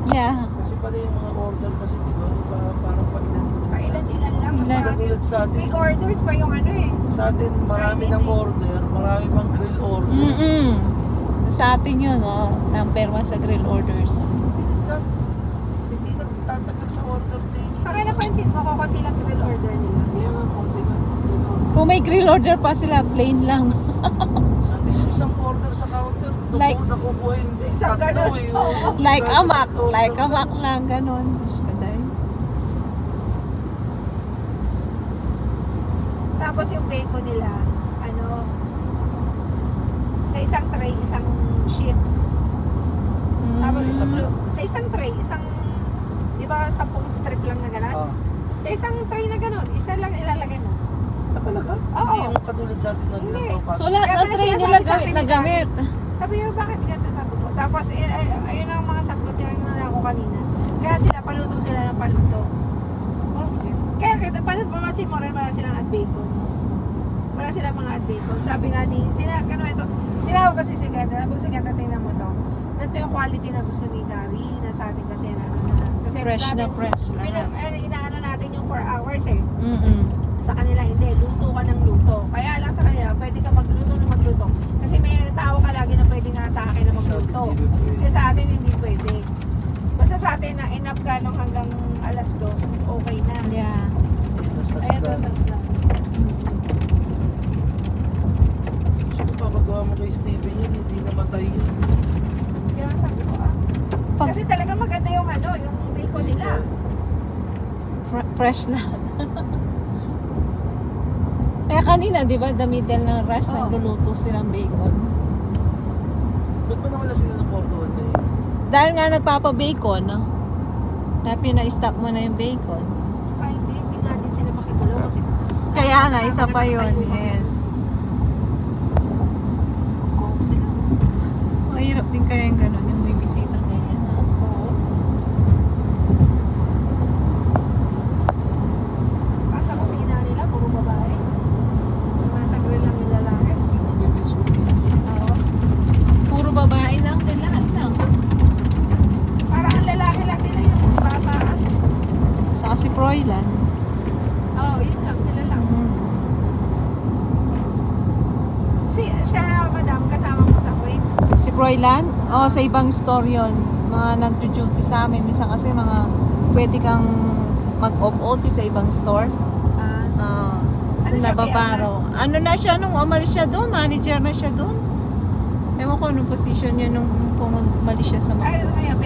Yeah. Kasi pala yung mga order kasi, di ba? Parang pailan-ilan. Pailan-ilan lang. Mas Ilan? marami. Katulad sa atin. Big orders pa yung ano eh. Sa atin, marami ng order, marami pang grill order. Sa atin yun, number 1 sa grill orders. Bilis ka. Hindi nagtatagal sa order taking. Sa akin napansin mo, kukunti lang grill order nila. Kaya nga, konti nga. Kung may grill order pa sila, plain lang. Sa atin yung isang order sa counter, Like- nakukuha yung Isang tatlo ganun. eh. Oo. Like a Mac. Order Like a na. Mac lang, ganon. Diyos ko dahil. Tapos yung bacon nila, ano, sa isang tray, isang sheet. Tapos Sa isang sa isang tray, di ba 10 strip lang na gano'n? Ah, Sa isang tray na gano'n, isa lang ilalagay mo. talaga? Oo. Hindi yung katulad sa atin na Hindi. ginagawa. So lahat Kaya ng pala tray sinasabi nila sa gamit akin na ni gamit. Sabi niyo, bakit ganito? Sabi ko. Tapos, ayun ang mga sabi ko, tinignan ako kanina. Kaya sila, paluto sila ng paluto. Bakit? Kaya, pamansin mo rin, wala silang ad bacon. Wala silang mga ad bacon. Sabi nga ni, tinawag kasi si Ganda. Sabi ko, si Ganda, tingnan mo to. Ganito yung quality na gusto ni Gary, na sa atin kasi kasi Fresh na fresh lahat. Inaano natin yung 4 hours eh. Sa kanila hindi, luto ka ng luto. Kaya lang sa kanila, pwede ka magluto na magluto. Kasi may tao ka lagi na pwedeng atake na magluto. Kasi sa atin hindi pwede. Basta sa atin na enough ka nung hanggang alas 2, okay na. Yeah. Ay, ito sa snack. Gusto ko papagawa mo kay Steven yun, hindi namatay yun. Kaya sabi ko kasi talaga maganda yung yung bacon nila. Fresh lahat. Kaya kanina, di ba, the middle ng rush, Oo. nagluluto silang bacon. Ba't ba nawala sila ng Portugal ngayon? Dahil nga nagpapa-bacon, no? Kaya pina-stop mo na yung bacon. Saka hindi nga din sila makagalaw kasi Kaya nga, isa pa yun, yes. cough sila. Mahirap din kaya yung gano'n, yung may bisita ganyan, ha? Oo. Saka sa kusina nila, puro babae. Yung nasa grill lang yung lalaki. Mabibilis ko. Oo. Puro babae lang, din lahat lang. Para ang lalaki lang nila yung bata. Saka si Froilan. Oo, yun lang, sila lang. Siya, madam, kasama mo sa Kuwait. Si Froilan? Oo, sa ibang store yun. Mga nag-duty sa amin. Minsan kasi mga pwede kang mag-off-OT sa ibang store. Kasi Ano siya, nababaro. Ano na siya nung umalis siya doon? Manager na siya doon? Ewan ko anong position niya nung umalis siya sa Ay, ano nga yan,